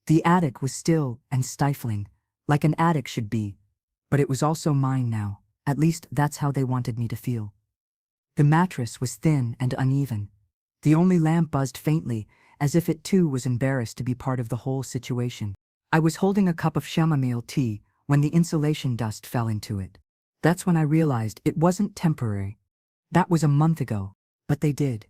The attic was still and stifling, like an attic should be, but it was also mine now. At least that's how they wanted me to feel. The mattress was thin and uneven. The only lamp buzzed faintly, as if it too was embarrassed to be part of the whole situation. I was holding a cup of chamomile tea when the insulation dust fell into it. That's when I realized it wasn't temporary. That was a month ago, but they did.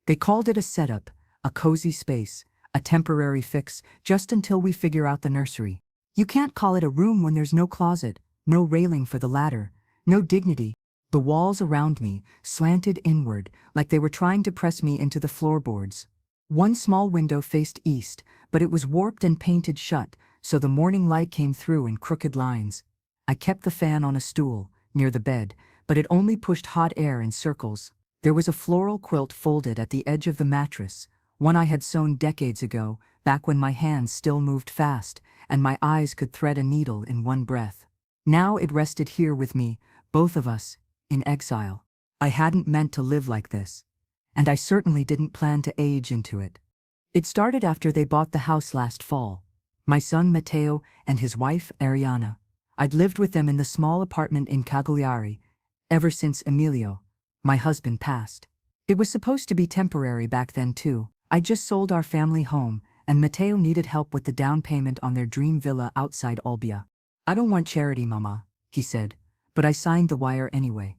They called it a setup, a cozy space, a temporary fix, just until we figure out the nursery. You can't call it a room when there's no closet, no railing for the ladder, no dignity. The walls around me slanted inward like they were trying to press me into the floorboards. One small window faced east, but it was warped and painted shut, so the morning light came through in crooked lines. I kept the fan on a stool, near the bed, but it only pushed hot air in circles. There was a floral quilt folded at the edge of the mattress, one I had sewn decades ago, back when my hands still moved fast, and my eyes could thread a needle in one breath. Now it rested here with me, both of us, in exile. I hadn't meant to live like this, and I certainly didn't plan to age into it. It started after they bought the house last fall. My son Matteo and his wife Ariana. I'd lived with them in the small apartment in Cagliari ever since Emilio, my husband, passed. It was supposed to be temporary back then too. I just sold our family home, and Matteo needed help with the down payment on their dream villa outside Olbia. "I don't want charity, Mama," he said, but I signed the wire anyway.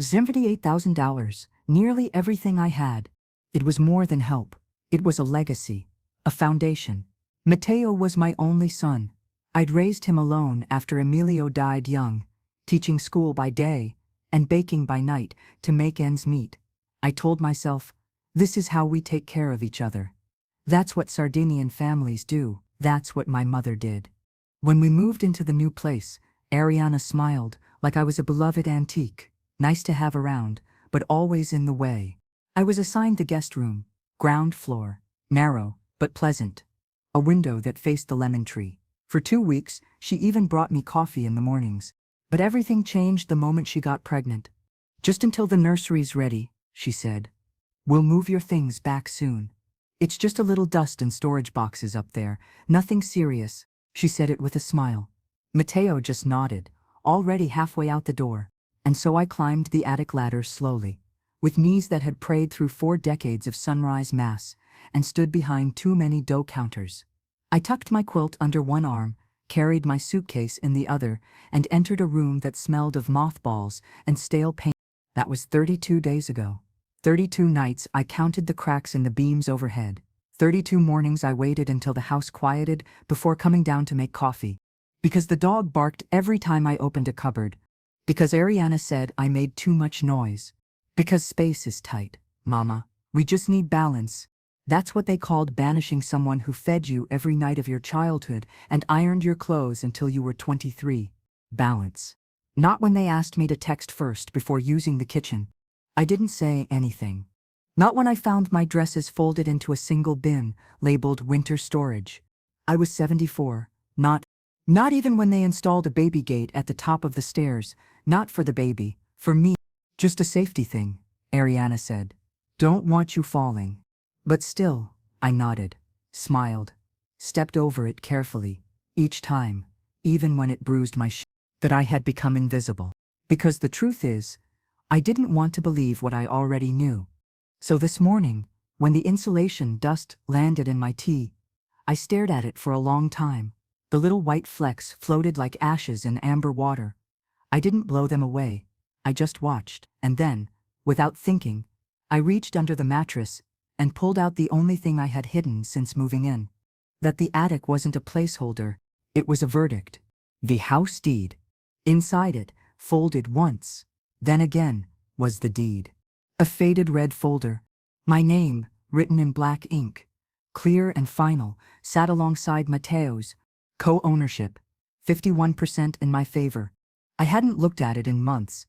$78,000, nearly everything I had. It was more than help. It was a legacy, a foundation. Matteo was my only son. I'd raised him alone after Emilio died young, teaching school by day and baking by night to make ends meet. I told myself, this is how we take care of each other. That's what Sardinian families do. That's what my mother did. When we moved into the new place, Ariana smiled like I was a beloved antique, nice to have around, but always in the way. I was assigned the guest room, ground floor, narrow but pleasant, a window that faced the lemon tree. For 2 weeks, she even brought me coffee in the mornings. But everything changed the moment she got pregnant. "Just until the nursery's ready," she said. "We'll move your things back soon. It's just a little dust and storage boxes up there, nothing serious." She said it with a smile. Matteo just nodded, already halfway out the door. And so I climbed the attic ladder slowly, with knees that had prayed through 4 decades of sunrise mass, and stood behind too many dough counters. I tucked my quilt under one arm, carried my suitcase in the other, and entered a room that smelled of mothballs and stale paint. That was 32 days ago. 32 nights I counted the cracks in the beams overhead. 32 mornings I waited until the house quieted before coming down to make coffee. Because the dog barked every time I opened a cupboard. Because Ariana said I made too much noise. Because space is tight, Mama. We just need balance. That's what they called banishing someone who fed you every night of your childhood and ironed your clothes until you were 23. Balance. Not when they asked me to text first before using the kitchen. I didn't say anything. Not when I found my dresses folded into a single bin, labeled winter storage. I was 74, not even when they installed a baby gate at the top of the stairs, not for the baby, for me. "Just a safety thing," Ariana said. "Don't want you falling." But still, I nodded, smiled, stepped over it carefully, each time, even when it bruised my that I had become invisible. Because the truth is, I didn't want to believe what I already knew. So this morning, when the insulation dust landed in my tea, I stared at it for a long time. The little white flecks floated like ashes in amber water. I didn't blow them away. I just watched, and then, without thinking, I reached under the mattress and pulled out the only thing I had hidden since moving in. That the attic wasn't a placeholder, it was a verdict. The house deed. Inside it, folded once, then again, was the deed. A faded red folder. My name, written in black ink, clear and final, sat alongside Matteo's. Co-ownership, 51% in my favor. I hadn't looked at it in months.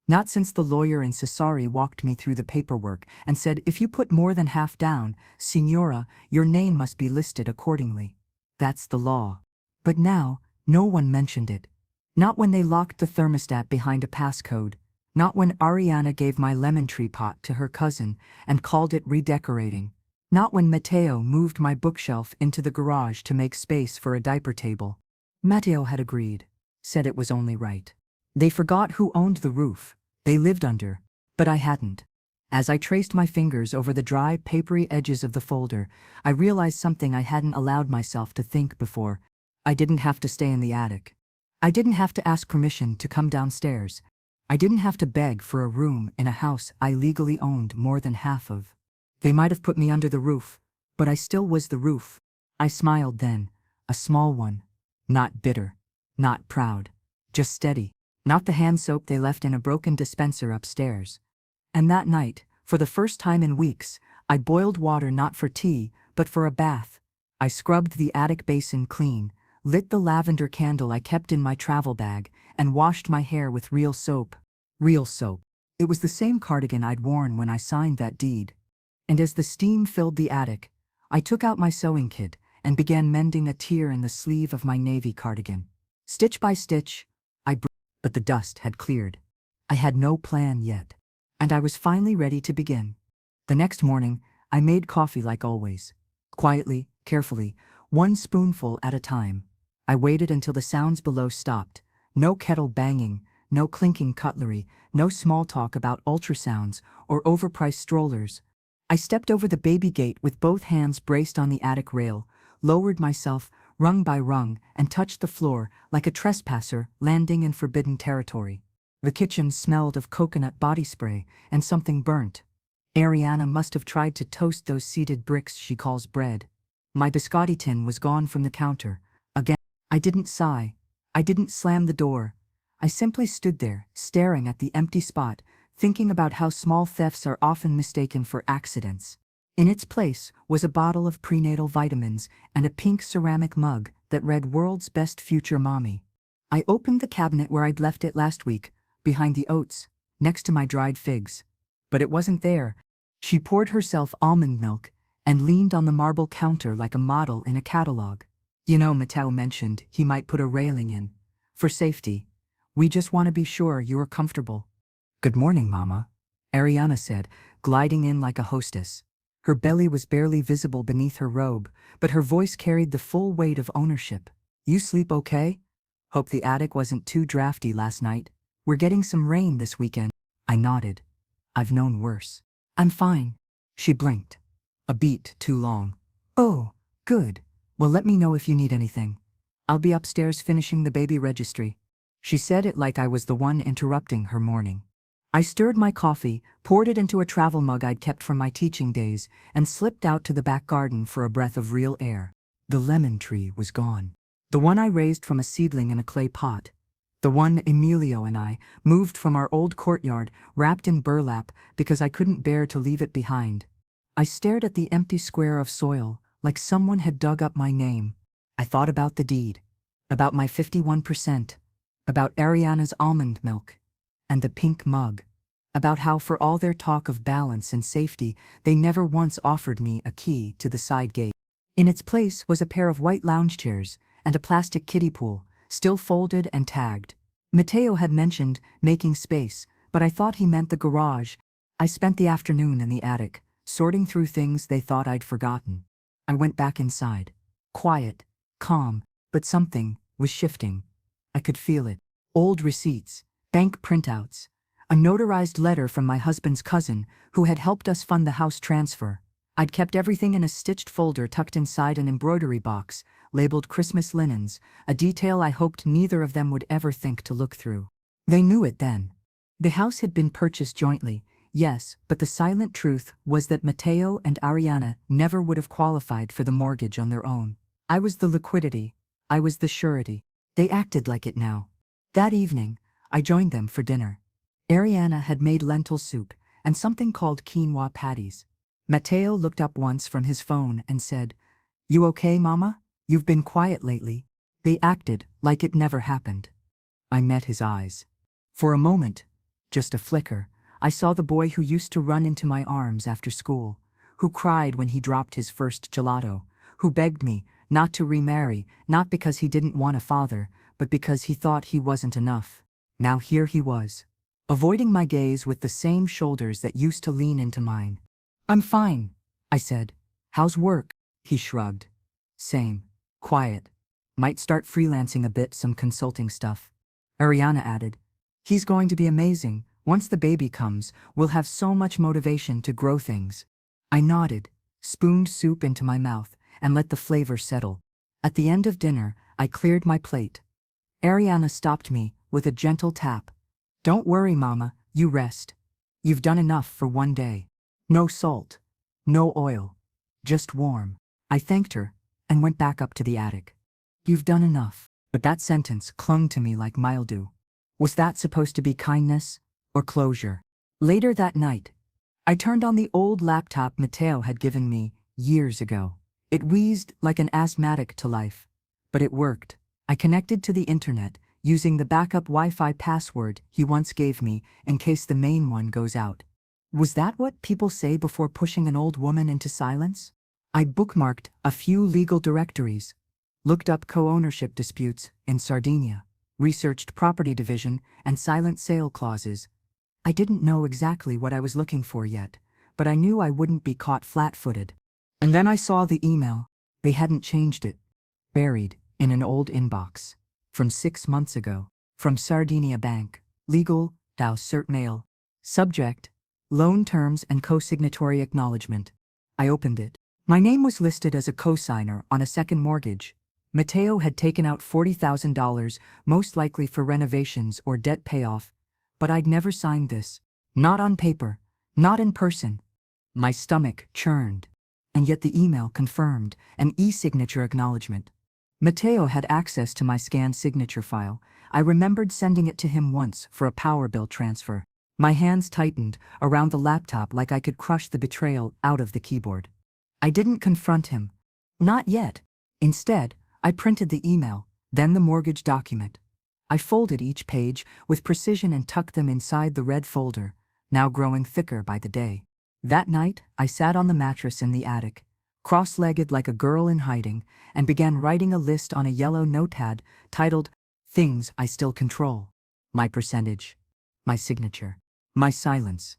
Not since the lawyer in Sassari walked me through the paperwork and said, "If you put more than half down, Signora, your name must be listed accordingly. That's the law." But now, no one mentioned it. Not when they locked the thermostat behind a passcode. Not when Ariana gave my lemon tree pot to her cousin and called it redecorating. Not when Matteo moved my bookshelf into the garage to make space for a diaper table. Matteo had agreed, said it was only right. They forgot who owned the roof they lived under, but I hadn't. As I traced my fingers over the dry, papery edges of the folder, I realized something I hadn't allowed myself to think before. I didn't have to stay in the attic. I didn't have to ask permission to come downstairs. I didn't have to beg for a room in a house I legally owned more than half of. They might have put me under the roof, but I still was the roof. I smiled then, a small one. Not bitter, not proud, just steady. Not the hand soap they left in a broken dispenser upstairs. And that night, for the first time in weeks, I boiled water not for tea, but for a bath. I scrubbed the attic basin clean, lit the lavender candle I kept in my travel bag, and washed my hair with real soap. Real soap. It was the same cardigan I'd worn when I signed that deed. And as the steam filled the attic, I took out my sewing kit and began mending a tear in the sleeve of my navy cardigan. Stitch by stitch, but the dust had cleared. I had no plan yet, and I was finally ready to begin. The next morning, I made coffee like always. Quietly, carefully, one spoonful at a time. I waited until the sounds below stopped. No kettle banging, no clinking cutlery, no small talk about ultrasounds or overpriced strollers. I stepped over the baby gate with both hands braced on the attic rail, lowered myself, rung by rung, and touched the floor like a trespasser landing in forbidden territory. The kitchen smelled of coconut body spray and something burnt. Ariana must have tried to toast those seeded bricks she calls bread. My biscotti tin was gone from the counter. Again, I didn't sigh. I didn't slam the door. I simply stood there, staring at the empty spot, thinking about how small thefts are often mistaken for accidents. In its place was a bottle of prenatal vitamins and a pink ceramic mug that read "World's Best Future Mommy." I opened the cabinet where I'd left it last week, behind the oats, next to my dried figs. But it wasn't there. She poured herself almond milk and leaned on the marble counter like a model in a catalog. You know, Matteo mentioned he might put a railing in. For safety. We just want to be sure you are comfortable. Good morning, Mama, Ariana said, gliding in like a hostess. Her belly was barely visible beneath her robe, but her voice carried the full weight of ownership. You sleep okay? Hope the attic wasn't too drafty last night. We're getting some rain this weekend. I nodded. I've known worse. I'm fine. She blinked. A beat too long. Oh, good. Well, let me know if you need anything. I'll be upstairs finishing the baby registry. She said it like I was the one interrupting her morning. I stirred my coffee, poured it into a travel mug I'd kept from my teaching days, and slipped out to the back garden for a breath of real air. The lemon tree was gone. The one I raised from a seedling in a clay pot. The one Emilio and I moved from our old courtyard, wrapped in burlap because I couldn't bear to leave it behind. I stared at the empty square of soil, like someone had dug up my name. I thought about the deed, about my 51%, about Ariana's almond milk, and the pink mug, about how for all their talk of balance and safety, they never once offered me a key to the side gate. In its place was a pair of white lounge chairs and a plastic kiddie pool, still folded and tagged. Matteo had mentioned making space, but I thought he meant the garage. I spent the afternoon in the attic, sorting through things they thought I'd forgotten. I went back inside. Quiet, calm, but something was shifting. I could feel it. Old receipts, bank printouts, a notarized letter from my husband's cousin who had helped us fund the house transfer. I'd kept everything in a stitched folder tucked inside an embroidery box, labeled Christmas linens, a detail I hoped neither of them would ever think to look through. They knew it then. The house had been purchased jointly, yes, but the silent truth was that Matteo and Ariana never would have qualified for the mortgage on their own. I was the liquidity. I was the surety. They acted like it now. That evening, I joined them for dinner. Ariana had made lentil soup and something called quinoa patties. Matteo looked up once from his phone and said, "You okay, Mama? You've been quiet lately." They acted like it never happened. I met his eyes. For a moment, just a flicker, I saw the boy who used to run into my arms after school, who cried when he dropped his first gelato, who begged me not to remarry, not because he didn't want a father, but because he thought he wasn't enough. Now here he was, avoiding my gaze with the same shoulders that used to lean into mine. "I'm fine," I said. How's work? He shrugged. Same. Quiet. Might start freelancing a bit, some consulting stuff. Ariana added, he's going to be amazing. Once the baby comes, we'll have so much motivation to grow things. I nodded, spooned soup into my mouth, and let the flavor settle. At the end of dinner, I cleared my plate. Ariana stopped me with a gentle tap. Don't worry, Mama, you rest. You've done enough for one day. No salt. No oil. Just warm. I thanked her and went back up to the attic. You've done enough. But that sentence clung to me like mildew. Was that supposed to be kindness or closure? Later that night, I turned on the old laptop Matteo had given me years ago. It wheezed like an asthmatic to life, but it worked. I connected to the internet using the backup Wi-Fi password he once gave me in case the main one goes out. Was that what people say before pushing an old woman into silence? I bookmarked a few legal directories, looked up co-ownership disputes in Sardinia, researched property division and silent sale clauses. I didn't know exactly what I was looking for yet, but I knew I wouldn't be caught flat-footed. And then I saw the email. They hadn't changed it. Buried in an old inbox. From 6 months ago. From Sardinia Bank. Legal, thou cert mail. Subject, loan terms and co-signatory acknowledgement. I opened it. My name was listed as a co-signer on a second mortgage. Matteo had taken out $40,000, most likely for renovations or debt payoff, but I'd never signed this. Not on paper, not in person. My stomach churned. And yet the email confirmed an e-signature acknowledgement. Matteo had access to my scanned signature file. I remembered sending it to him once for a power bill transfer. My hands tightened around the laptop like I could crush the betrayal out of the keyboard. I didn't confront him. Not yet. Instead, I printed the email, then the mortgage document. I folded each page with precision and tucked them inside the red folder, now growing thicker by the day. That night, I sat on the mattress in the attic, cross-legged like a girl in hiding, and began writing a list on a yellow notepad titled, Things I Still Control. My percentage. My signature. My silence.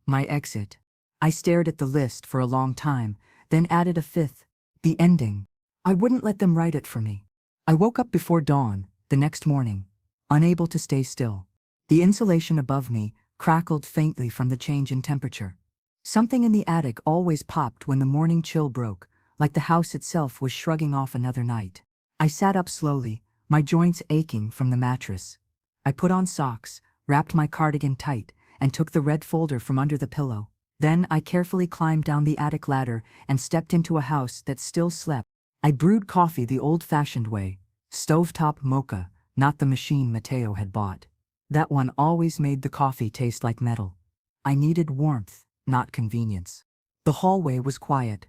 My exit. I stared at the list for a long time, then added a fifth. The ending. I wouldn't let them write it for me. I woke up before dawn, the next morning, unable to stay still. The insulation above me crackled faintly from the change in temperature. Something in the attic always popped when the morning chill broke, like the house itself was shrugging off another night. I sat up slowly, my joints aching from the mattress. I put on socks, wrapped my cardigan tight, and took the red folder from under the pillow. Then I carefully climbed down the attic ladder and stepped into a house that still slept. I brewed coffee the old-fashioned way, stovetop mocha, not the machine Matteo had bought. That one always made the coffee taste like metal. I needed warmth, not convenience. The hallway was quiet.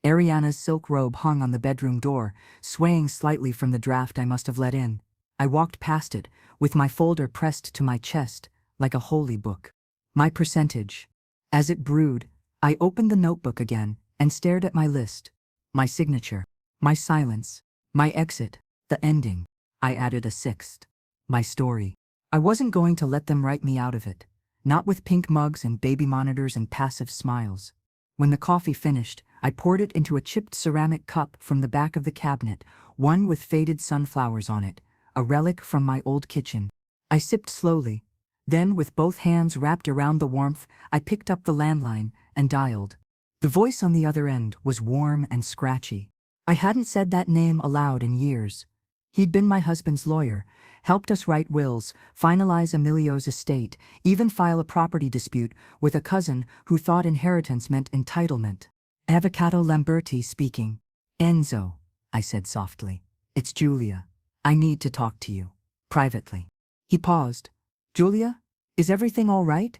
Ariana's silk robe hung on the bedroom door, swaying slightly from the draft I must have let in. I walked past it, with my folder pressed to my chest, like a holy book. My percentage. As it brewed, I opened the notebook again and stared at my list. My signature. My silence. My exit. The ending. I added a sixth. My story. I wasn't going to let them write me out of it. Not with pink mugs and baby monitors and passive smiles. When the coffee finished, I poured it into a chipped ceramic cup from the back of the cabinet, one with faded sunflowers on it, a relic from my old kitchen. I sipped slowly. Then, with both hands wrapped around the warmth, I picked up the landline and dialed. The voice on the other end was warm and scratchy. I hadn't said that name aloud in years. He'd been my husband's lawyer, helped us write wills, finalize Emilio's estate, even file a property dispute with a cousin who thought inheritance meant entitlement. Avocado Lamberti speaking. Enzo, I said softly. It's Julia. I need to talk to you. Privately. He paused. Julia, is everything all right?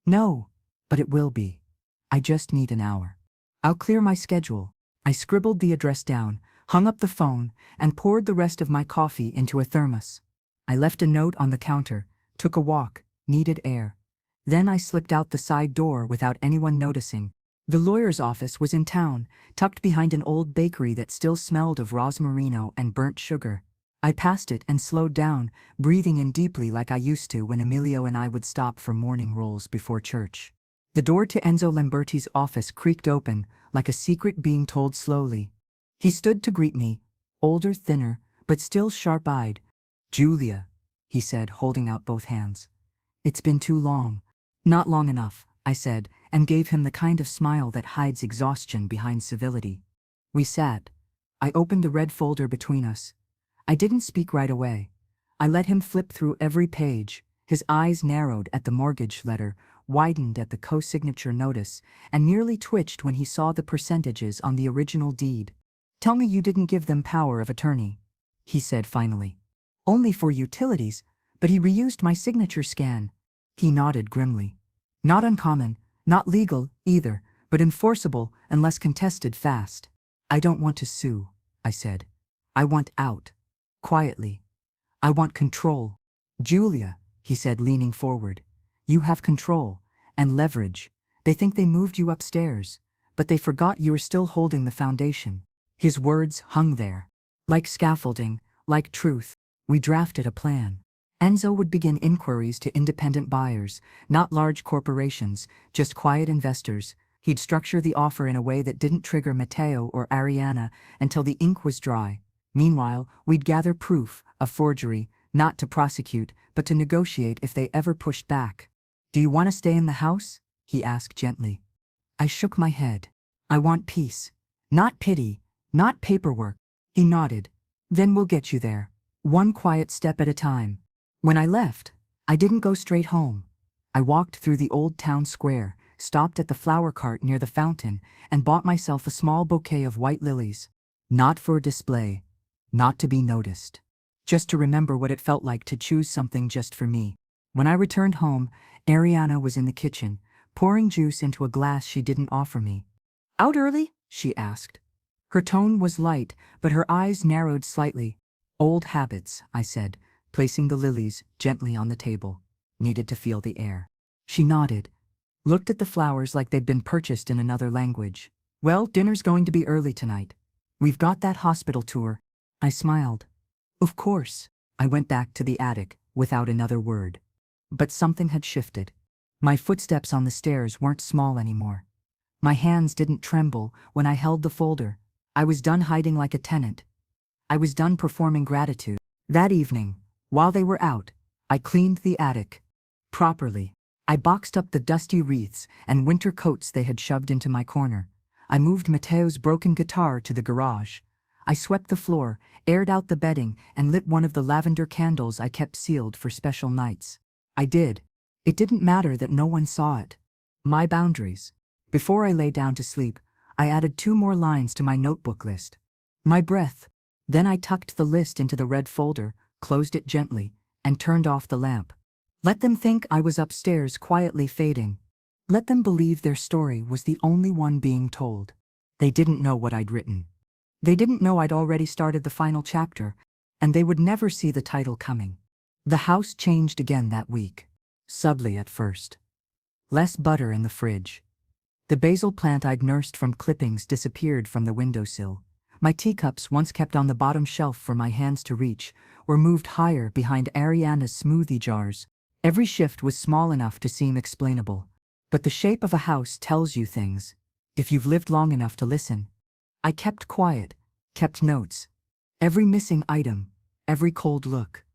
No, but it will be. I just need an hour. I'll clear my schedule. I scribbled the address down, hung up the phone, and poured the rest of my coffee into a thermos. I left a note on the counter, took a walk, needed air. Then I slipped out the side door without anyone noticing. The lawyer's office was in town, tucked behind an old bakery that still smelled of rosmarino and burnt sugar. I passed it and slowed down, breathing in deeply like I used to when Emilio and I would stop for morning rolls before church. The door to Enzo Lamberti's office creaked open, like a secret being told slowly. He stood to greet me, older, thinner, but still sharp-eyed. "Julia," he said, holding out both hands. "It's been too long." "Not long enough," I said, and gave him the kind of smile that hides exhaustion behind civility. We sat. I opened the red folder between us. I didn't speak right away. I let him flip through every page. His eyes narrowed at the mortgage letter, widened at the co-signature notice, and nearly twitched when he saw the percentages on the original deed. "Tell me you didn't give them power of attorney," he said finally. "Only for utilities, but he reused my signature scan." He nodded grimly. "Not uncommon, not legal either, but enforceable unless contested fast." "I don't want to sue," I said. "I want out. Quietly. I want control." "Julia," he said, leaning forward, "you have control and leverage. They think they moved you upstairs, but they forgot you were still holding the foundation." His words hung there, like scaffolding, like truth. We drafted a plan. Enzo would begin inquiries to independent buyers, not large corporations, just quiet investors. He'd structure the offer in a way that didn't trigger Matteo or Ariana until the ink was dry. Meanwhile, we'd gather proof of forgery, not to prosecute, but to negotiate if they ever pushed back. "Do you want to stay in the house?" he asked gently. I shook my head. "I want peace. Not pity, not paperwork." He nodded. "Then we'll get you there. One quiet step at a time." When I left, I didn't go straight home. I walked through the old town square, stopped at the flower cart near the fountain, and bought myself a small bouquet of white lilies. Not for display, not to be noticed. Just to remember what it felt like to choose something just for me. When I returned home, Ariana was in the kitchen, pouring juice into a glass she didn't offer me. "Out early?" she asked. Her tone was light, but her eyes narrowed slightly. "Old habits," I said, placing the lilies gently on the table. "Needed to feel the air." She nodded, looked at the flowers like they'd been purchased in another language. "Well, dinner's going to be early tonight. We've got that hospital tour." I smiled. "Of course." I went back to the attic without another word. But something had shifted. My footsteps on the stairs weren't small anymore. My hands didn't tremble when I held the folder. I was done hiding like a tenant. I was done performing gratitude. That evening, while they were out, I cleaned the attic. Properly. I boxed up the dusty wreaths and winter coats they had shoved into my corner. I moved Matteo's broken guitar to the garage. I swept the floor, aired out the bedding, and lit one of the lavender candles I kept sealed for special nights. I did. It didn't matter that no one saw it. My boundaries. Before I lay down to sleep, I added 2 more lines to my notebook list. My breath. Then I tucked the list into the red folder, closed it gently, and turned off the lamp. Let them think I was upstairs quietly fading. Let them believe their story was the only one being told. They didn't know what I'd written. They didn't know I'd already started the final chapter, and they would never see the title coming. The house changed again that week. Subtly at first. Less butter in the fridge. The basil plant I'd nursed from clippings disappeared from the windowsill. My teacups, once kept on the bottom shelf for my hands to reach, were moved higher behind Ariana's smoothie jars. Every shift was small enough to seem explainable. But the shape of a house tells you things, if you've lived long enough to listen. I kept quiet, kept notes. Every missing item, every cold look,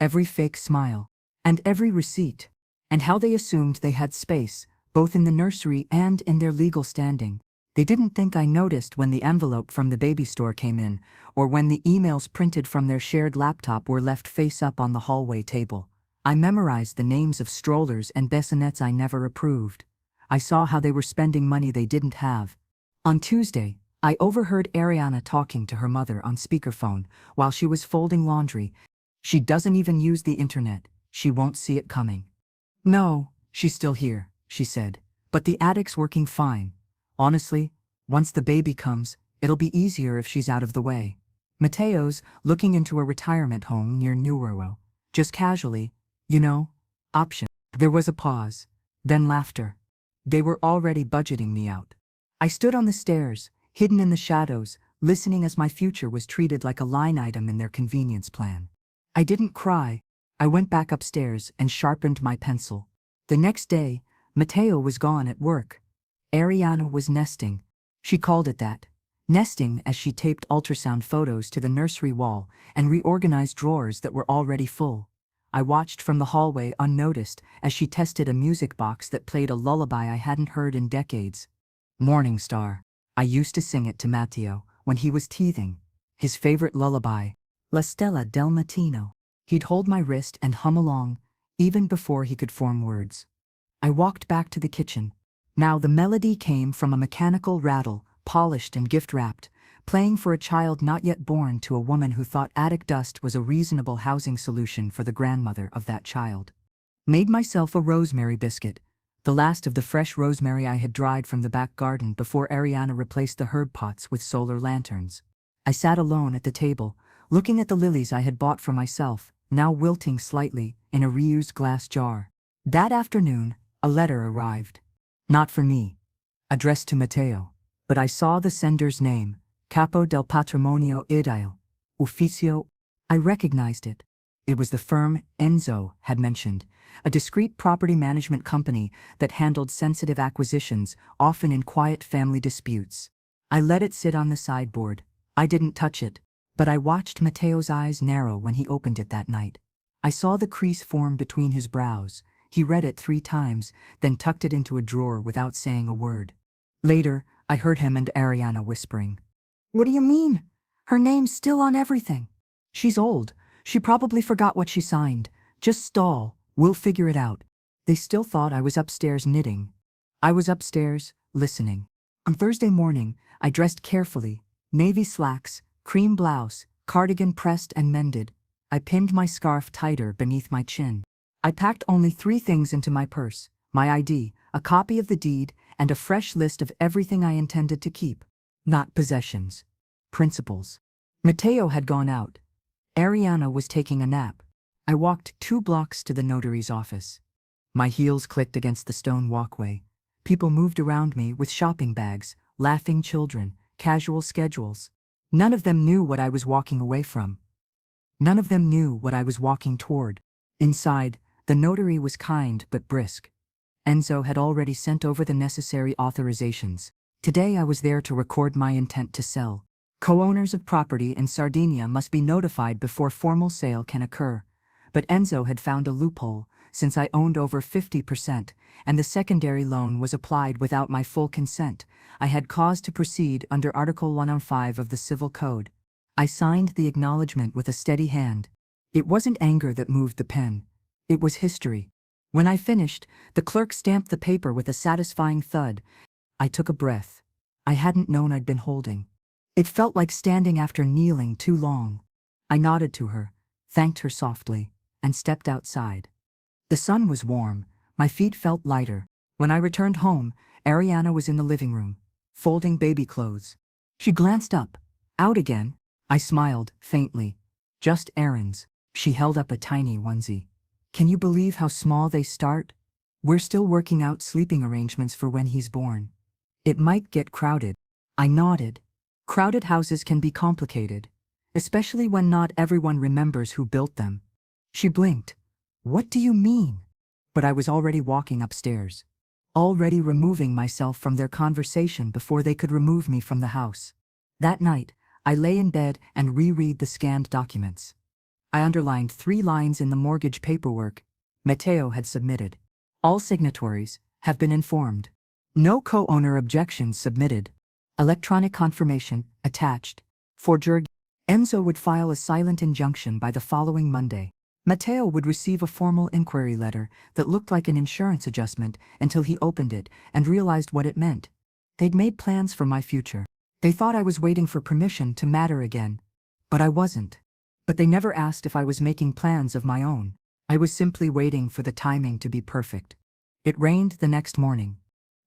every fake smile, and every receipt. And how they assumed they had space, both in the nursery and in their legal standing. They didn't think I noticed when the envelope from the baby store came in, or when the emails printed from their shared laptop were left face up on the hallway table. I memorized the names of strollers and bassinets I never approved. I saw how they were spending money they didn't have. On Tuesday, I overheard Ariana talking to her mother on speakerphone while she was folding laundry. "She doesn't even use the internet. She won't see it coming." "No, she's still here," she said, "but the attic's working fine. Honestly, once the baby comes, it'll be easier if she's out of the way." Matteo's looking into a retirement home near Nuoro. Just casually, you know, option. There was a pause, then laughter. They were already budgeting me out. I stood on the stairs, hidden in the shadows, listening as my future was treated like a line item in their convenience plan. I didn't cry. I went back upstairs and sharpened my pencil. The next day, Matteo was gone at work. Ariana was nesting. She called it that. Nesting as she taped ultrasound photos to the nursery wall and reorganized drawers that were already full. I watched from the hallway unnoticed as she tested a music box that played a lullaby I hadn't heard in decades. Morning Star. I used to sing it to Matteo when he was teething. His favorite lullaby, La Stella del Mattino. He'd hold my wrist and hum along, even before he could form words. I walked back to the kitchen. Now the melody came from a mechanical rattle, polished and gift-wrapped, playing for a child not yet born to a woman who thought attic dust was a reasonable housing solution for the grandmother of that child. Made myself a rosemary biscuit, the last of the fresh rosemary I had dried from the back garden before Ariana replaced the herb pots with solar lanterns. I sat alone at the table, looking at the lilies I had bought for myself, now wilting slightly, in a reused glass jar. That afternoon, a letter arrived. Not for me. Addressed to Matteo. But I saw the sender's name, Capo del Patrimonio Edile, Ufficio. I recognized it. It was the firm Enzo had mentioned, a discreet property management company that handled sensitive acquisitions, often in quiet family disputes. I let it sit on the sideboard. I didn't touch it, but I watched Matteo's eyes narrow when he opened it that night. I saw the crease form between his brows. He read it 3 times, then tucked it into a drawer without saying a word. Later, I heard him and Ariana whispering. "What do you mean? Her name's still on everything." "She's old. She probably forgot what she signed. Just stall. We'll figure it out." They still thought I was upstairs knitting. I was upstairs, listening. On Thursday morning, I dressed carefully. Navy slacks, cream blouse, cardigan pressed and mended. I pinned my scarf tighter beneath my chin. I packed only 3 things into my purse: my ID, a copy of the deed, and a fresh list of everything I intended to keep. Not possessions. Principles. Matteo had gone out. Ariana was taking a nap. I walked 2 blocks to the notary's office. My heels clicked against the stone walkway. People moved around me with shopping bags, laughing children, casual schedules. None of them knew what I was walking away from. None of them knew what I was walking toward. Inside, the notary was kind but brisk. Enzo had already sent over the necessary authorizations. Today I was there to record my intent to sell. Co-owners of property in Sardinia must be notified before formal sale can occur. But Enzo had found a loophole, since I owned over 50%, and the secondary loan was applied without my full consent. I had cause to proceed under Article 105 of the Civil Code. I signed the acknowledgement with a steady hand. It wasn't anger that moved the pen. It was history. When I finished, the clerk stamped the paper with a satisfying thud. I took a breath. I hadn't known I'd been holding. It felt like standing after kneeling too long. I nodded to her, thanked her softly, and stepped outside. The sun was warm. My feet felt lighter. When I returned home, Ariana was in the living room, folding baby clothes. She glanced up. "Out again?" I smiled, faintly. "Just errands." She held up a tiny onesie. "Can you believe how small they start? We're still working out sleeping arrangements for when he's born. It might get crowded." I nodded. Crowded houses can be complicated, especially when not everyone remembers who built them. She blinked. "What do you mean?" But I was already walking upstairs, already removing myself from their conversation before they could remove me from the house. That night, I lay in bed and reread the scanned documents. I underlined 3 lines in the mortgage paperwork Matteo had submitted. All signatories have been informed. No co-owner objections submitted. Electronic confirmation attached. Forger. Enzo would file a silent injunction by the following Monday. Matteo would receive a formal inquiry letter that looked like an insurance adjustment until he opened it and realized what it meant. They'd made plans for my future. They thought I was waiting for permission to matter again. But I wasn't. But they never asked if I was making plans of my own. I was simply waiting for the timing to be perfect. It rained the next morning.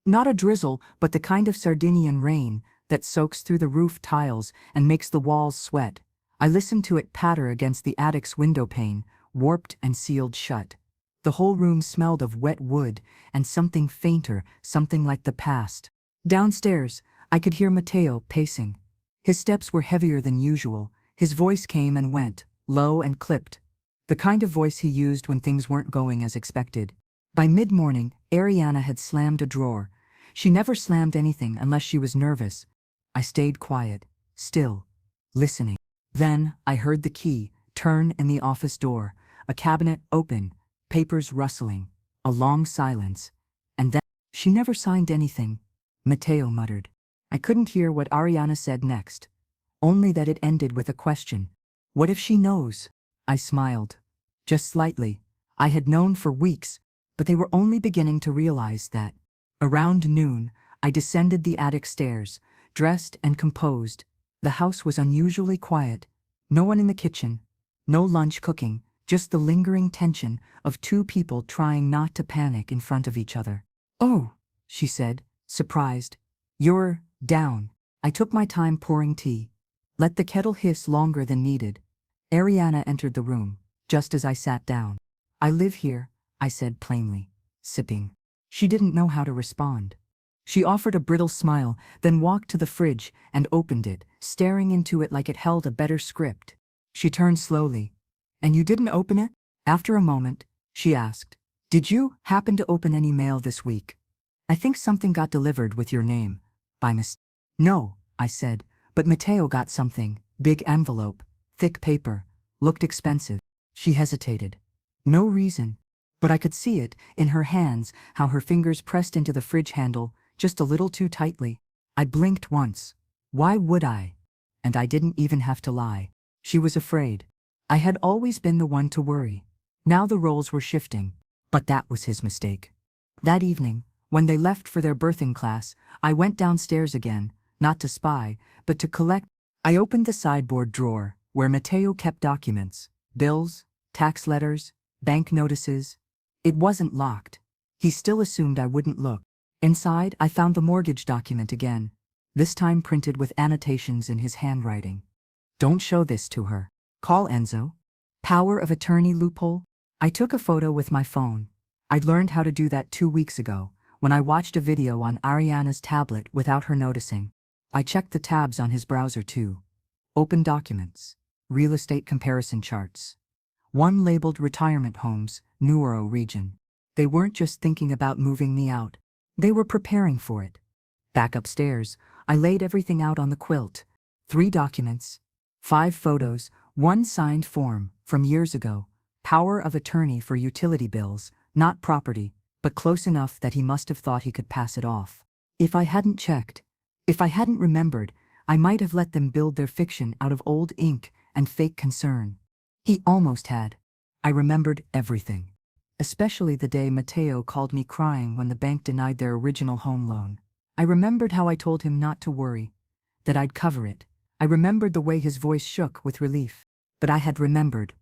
Not a drizzle, but the kind of Sardinian rain that soaks through the roof tiles and makes the walls sweat. I listened to it patter against the attic's window pane, warped and sealed shut. The whole room smelled of wet wood and something fainter, something like the past. Downstairs, I could hear Matteo pacing. His steps were heavier than usual. His voice came and went, low and clipped. The kind of voice he used when things weren't going as expected. By mid-morning, Ariana had slammed a drawer. She never slammed anything unless she was nervous. I stayed quiet, still, listening. Then I heard the key turn in the office door, a cabinet open, papers rustling, a long silence, and then, "She never signed anything," Matteo muttered. I couldn't hear what Ariana said next, only that it ended with a question. What if she knows? I smiled. Just slightly. I had known for weeks, but they were only beginning to realize that. Around noon, I descended the attic stairs, dressed and composed. The house was unusually quiet. No one in the kitchen, no lunch cooking, just the lingering tension of two people trying not to panic in front of each other. "Oh," she said, surprised. "You're down." I took my time pouring tea. Let the kettle hiss longer than needed. Ariana entered the room, just as I sat down. "I live here," I said plainly, sipping. She didn't know how to respond. She offered a brittle smile, then walked to the fridge and opened it, staring into it like it held a better script. She turned slowly. "And you didn't open it?" After a moment, she asked, "Did you happen to open any mail this week? I think something got delivered with your name, by mistake." "No," I said, "but Matteo got something, big envelope, thick paper, looked expensive." She hesitated. No reason, but I could see it in her hands, how her fingers pressed into the fridge handle just a little too tightly. I blinked once. Why would I? And I didn't even have to lie. She was afraid. I had always been the one to worry. Now the roles were shifting, but that was his mistake. That evening, when they left for their birthing class, I went downstairs again, not to spy, but to collect. I opened the sideboard drawer, where Matteo kept documents, bills, tax letters, bank notices. It wasn't locked. He still assumed I wouldn't look. Inside, I found the mortgage document again, this time printed with annotations in his handwriting. "Don't show this to her. Call Enzo." Power of attorney loophole? I took a photo with my phone. I'd learned how to do that 2 weeks ago, when I watched a video on Ariana's tablet without her noticing. I checked the tabs on his browser too. Open documents, real estate comparison charts. One labeled retirement homes, Nuoro region. They weren't just thinking about moving me out. They were preparing for it. Back upstairs, I laid everything out on the quilt. 3 documents, 5 photos, 1 signed form from years ago. Power of attorney for utility bills, not property, but close enough that he must have thought he could pass it off. If I hadn't checked, if I hadn't remembered, I might have let them build their fiction out of old ink and fake concern. He almost had. I remembered everything. Especially the day Matteo called me crying when the bank denied their original home loan. I remembered how I told him not to worry, that I'd cover it. I remembered the way his voice shook with relief. But I had remembered.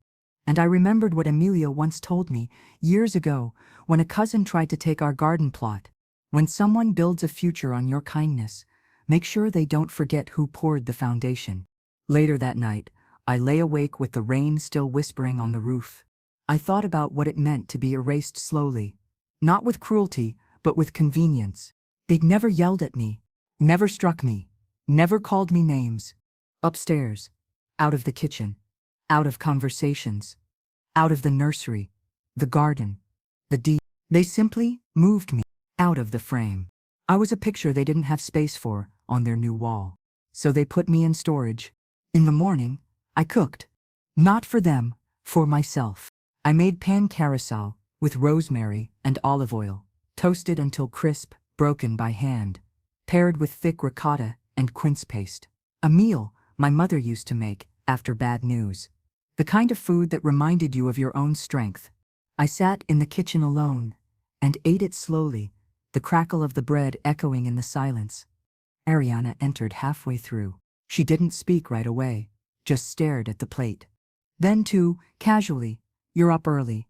And I remembered what Emilio once told me, years ago, when a cousin tried to take our garden plot. When someone builds a future on your kindness, make sure they don't forget who poured the foundation. Later that night, I lay awake with the rain still whispering on the roof. I thought about what it meant to be erased slowly. Not with cruelty, but with convenience. They'd never yelled at me, never struck me, never called me names. Upstairs, out of the kitchen, out of conversations, out of the nursery, the garden, the deep. They simply moved me out of the frame. I was a picture they didn't have space for on their new wall. So they put me in storage. In the morning, I cooked. Not for them, for myself. I made pan carousel with rosemary and olive oil, toasted until crisp, broken by hand, paired with thick ricotta and quince paste. A meal my mother used to make after bad news. The kind of food that reminded you of your own strength. I sat in the kitchen alone and ate it slowly, the crackle of the bread echoing in the silence. Ariana entered halfway through. She didn't speak right away, just stared at the plate. Then too, casually, "You're up early."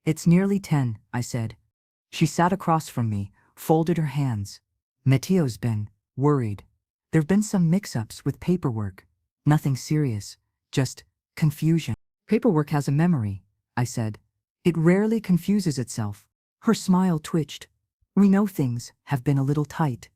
"It's nearly 10, I said. She sat across from me, folded her hands. "Matteo's been worried. There've been some mix-ups with paperwork. Nothing serious, just confusion." "Paperwork has a memory," I said. "It rarely confuses itself." Her smile twitched. "We know things have been a little tight,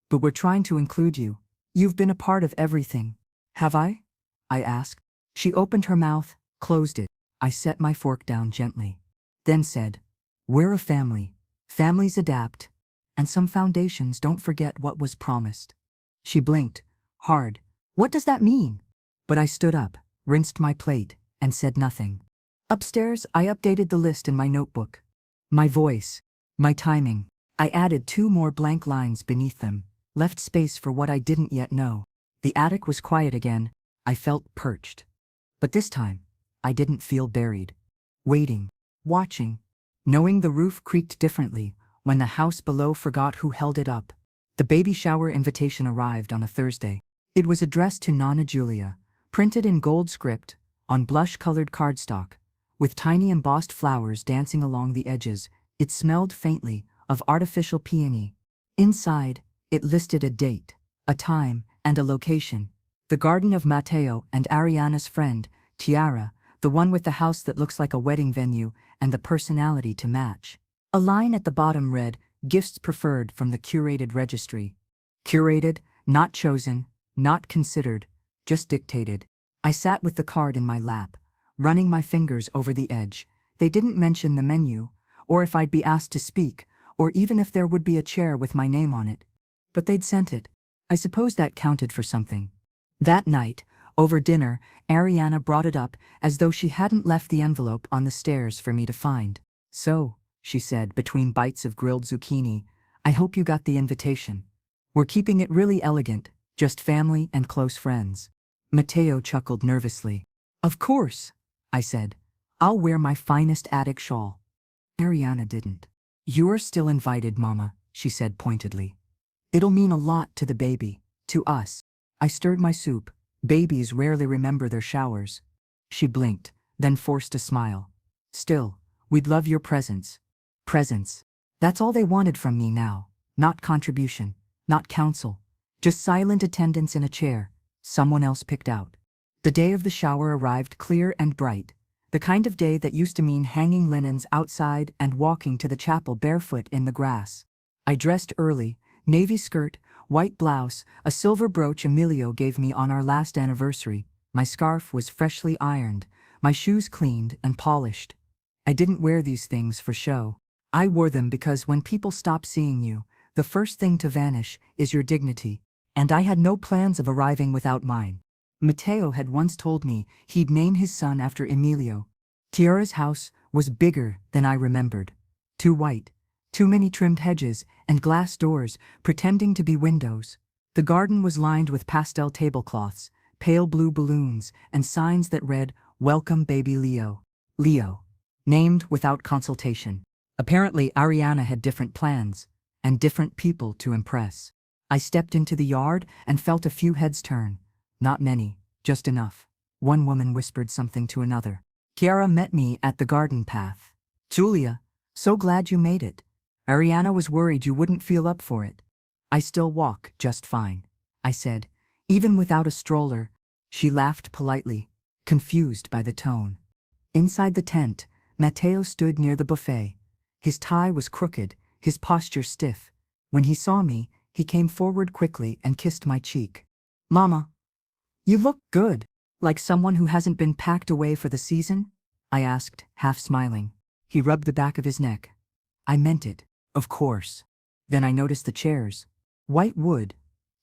but we're trying to include you. You've been a part of everything." "Have I?" I asked. She opened her mouth, closed it. I set my fork down gently, then said, We're a family. Families adapt. And some foundations don't forget what was promised. She blinked, hard. What does that mean? But I stood up, rinsed my plate, and said nothing. Upstairs, I updated the list in my notebook. My voice, my timing. I added 2 more blank lines beneath them, left space for what I didn't yet know. The attic was quiet again. I felt perched. But this time, I didn't feel buried. Waiting, watching, knowing the roof creaked differently when the house below forgot who held it up. The baby shower invitation arrived on a Thursday. It was addressed to Nana Julia, printed in gold script, on blush-colored cardstock, with tiny embossed flowers dancing along the edges. It smelled faintly of artificial peony. Inside, it listed a date, a time, and a location. The garden of Matteo and Ariana's friend, Tiara, the one with the house that looks like a wedding venue and the personality to match. A line at the bottom read, "Gifts preferred from the curated registry." Curated, not chosen, not considered, just dictated. I sat with the card in my lap, running my fingers over the edge. They didn't mention the menu, or if I'd be asked to speak, or even if there would be a chair with my name on it. But they'd sent it. I suppose that counted for something. That night, over dinner, Ariana brought it up as though she hadn't left the envelope on the stairs for me to find. "So," she said between bites of grilled zucchini, "I hope you got the invitation. We're keeping it really elegant, just family and close friends." Matteo chuckled nervously. "Of course," I said. "I'll wear my finest attic shawl." Ariana didn't. "You're still invited, Mama," she said pointedly. "It'll mean a lot to the baby, to us." I stirred my soup. Babies rarely remember their showers. She blinked, then forced a smile. "Still, we'd love your presence." Presence. That's all they wanted from me now. Not contribution, not counsel. Just silent attendance in a chair, someone else picked out. The day of the shower arrived clear and bright. The kind of day that used to mean hanging linens outside and walking to the chapel barefoot in the grass. I dressed early, navy skirt, white blouse, a silver brooch Emilio gave me on our last anniversary. My scarf was freshly ironed, my shoes cleaned and polished. I didn't wear these things for show. I wore them because when people stop seeing you, the first thing to vanish is your dignity. And I had no plans of arriving without mine. Matteo had once told me he'd name his son after Emilio. Tiara's house was bigger than I remembered. Too white, too many trimmed hedges and glass doors pretending to be windows. The garden was lined with pastel tablecloths, pale blue balloons, and signs that read, "Welcome baby Leo." Leo. Named without consultation. Apparently Ariana had different plans, and different people to impress. I stepped into the yard and felt a few heads turn. Not many, just enough. One woman whispered something to another. Chiara met me at the garden path. "Julia, so glad you made it. Ariana was worried you wouldn't feel up for it." "I still walk just fine," I said, even without a stroller. She laughed politely, confused by the tone. Inside the tent, Matteo stood near the buffet. His tie was crooked, his posture stiff. When he saw me, he came forward quickly and kissed my cheek. "Mama, you look good. Like someone who hasn't been packed away for the season?" I asked, half smiling. He rubbed the back of his neck. "I meant it, of course." Then I noticed the chairs. White wood,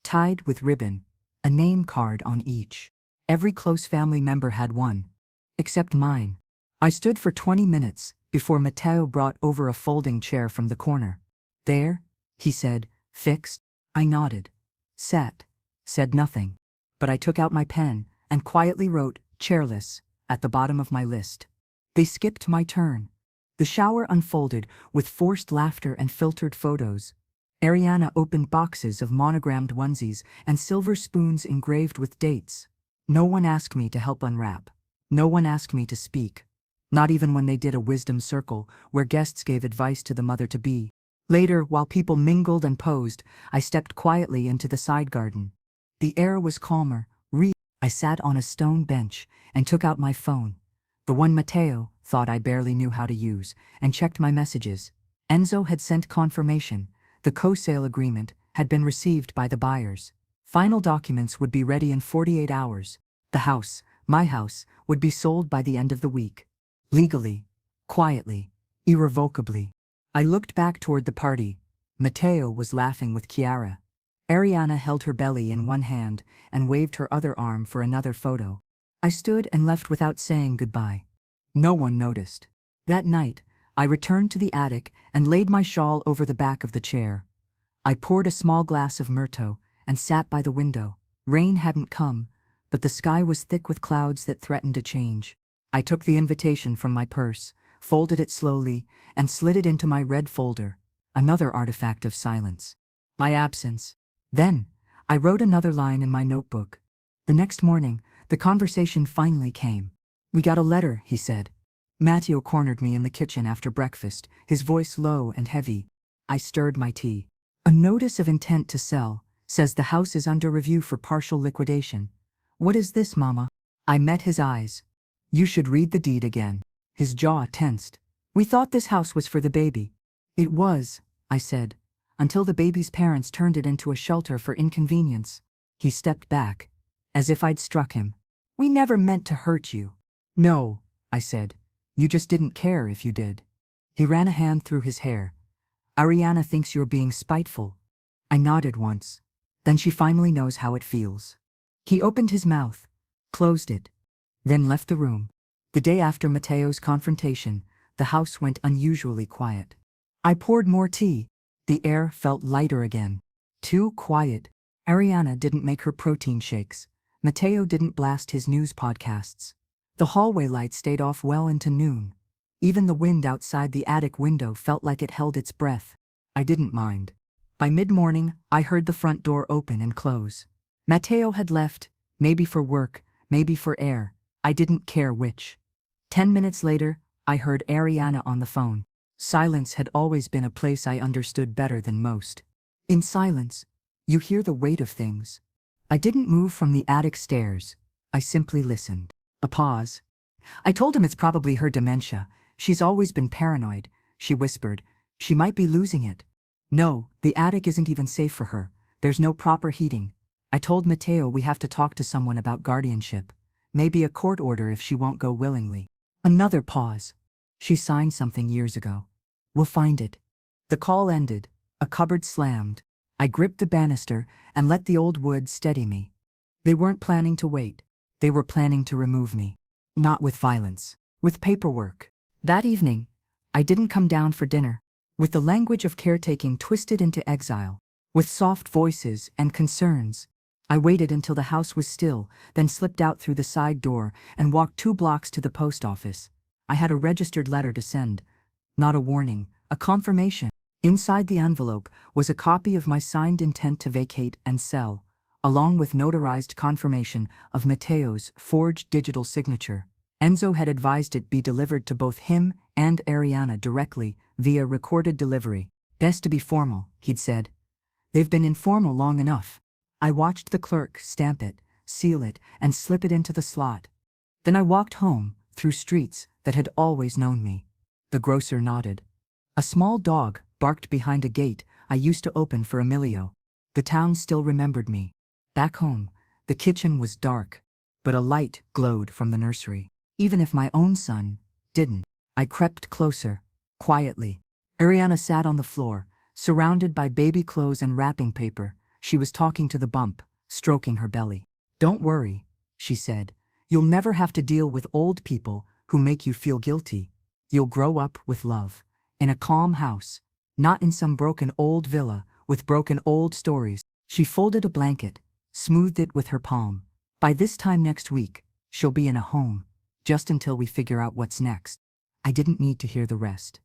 tied with ribbon, a name card on each. Every close family member had one. Except mine. I stood for 20 minutes before Matteo brought over a folding chair from the corner. "There," he said, "fixed." I nodded. Sat. Said nothing. But I took out my pen and quietly wrote, "Chairless," at the bottom of my list. They skipped my turn. The shower unfolded with forced laughter and filtered photos. Ariana opened boxes of monogrammed onesies and silver spoons engraved with dates. No one asked me to help unwrap. No one asked me to speak. Not even when they did a wisdom circle where guests gave advice to the mother-to-be. Later, while people mingled and posed, I stepped quietly into the side garden. The air was calmer. I sat on a stone bench and took out my phone, the one Matteo thought I barely knew how to use, and checked my messages. Enzo had sent confirmation. The co-sale agreement had been received by the buyers. Final documents would be ready in 48 hours. The house, my house, would be sold by the end of the week. Legally, quietly, irrevocably. I looked back toward the party. Matteo was laughing with Chiara. Ariana held her belly in one hand and waved her other arm for another photo. I stood and left without saying goodbye. No one noticed. That night, I returned to the attic and laid my shawl over the back of the chair. I poured a small glass of Murto and sat by the window. Rain hadn't come, but the sky was thick with clouds that threatened to change. I took the invitation from my purse, folded it slowly, and slid it into my red folder, another artifact of silence. My absence. Then, I wrote another line in my notebook. The next morning, the conversation finally came. "We got a letter," he said. Matteo cornered me in the kitchen after breakfast, his voice low and heavy. I stirred my tea. "A notice of intent to sell. Says the house is under review for partial liquidation." "What is this, Mama?" I met his eyes. "You should read the deed again." His jaw tensed. "We thought this house was for the baby." "It was," I said, "until the baby's parents turned it into a shelter for inconvenience." He stepped back, as if I'd struck him. "We never meant to hurt you." "No," I said. "You just didn't care if you did." He ran a hand through his hair. "Ariana thinks you're being spiteful." I nodded once. "Then she finally knows how it feels." He opened his mouth, closed it, then left the room. The day after Matteo's confrontation, the house went unusually quiet. I poured more tea. The air felt lighter again. Too quiet. Ariana didn't make her protein shakes. Matteo didn't blast his news podcasts. The hallway light stayed off well into noon. Even the wind outside the attic window felt like it held its breath. I didn't mind. By mid-morning, I heard the front door open and close. Matteo had left, maybe for work, maybe for air. I didn't care which. 10 minutes later, I heard Ariana on the phone. Silence had always been a place I understood better than most. In silence, you hear the weight of things. I didn't move from the attic stairs. I simply listened. A pause. "I told him it's probably her dementia. She's always been paranoid," she whispered. "She might be losing it." "No, the attic isn't even safe for her. There's no proper heating." I told Matteo we have to talk to someone about guardianship. Maybe a court order if she won't go willingly. Another pause. "She signed something years ago. We'll find it." The call ended. A cupboard slammed. I gripped the banister and let the old wood steady me. They weren't planning to wait. They were planning to remove me. Not with violence. With paperwork. That evening, I didn't come down for dinner. With the language of caretaking twisted into exile. With soft voices and concerns. I waited until the house was still, then slipped out through the side door and walked 2 blocks to the post office. I had a registered letter to send. Not a warning, a confirmation. Inside the envelope was a copy of my signed intent to vacate and sell, along with notarized confirmation of Matteo's forged digital signature. Enzo had advised it be delivered to both him and Ariana directly via recorded delivery. "Best to be formal," he'd said. "They've been informal long enough." I watched the clerk stamp it, seal it, and slip it into the slot. Then I walked home, through streets that had always known me. The grocer nodded. A small dog barked behind a gate I used to open for Emilio. The town still remembered me. Back home, the kitchen was dark, but a light glowed from the nursery. Even if my own son didn't. I crept closer, quietly. Ariana sat on the floor, surrounded by baby clothes and wrapping paper. She was talking to the bump, stroking her belly. "Don't worry," she said. "You'll never have to deal with old people who make you feel guilty. You'll grow up with love, in a calm house, not in some broken old villa with broken old stories." She folded a blanket, smoothed it with her palm. "By this time next week, she'll be in a home, just until we figure out what's next." I didn't need to hear the rest.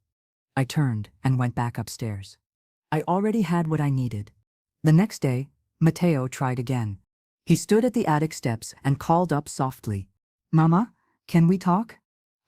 I turned and went back upstairs. I already had what I needed. The next day, Matteo tried again. He stood at the attic steps and called up softly. "Mama, can we talk?"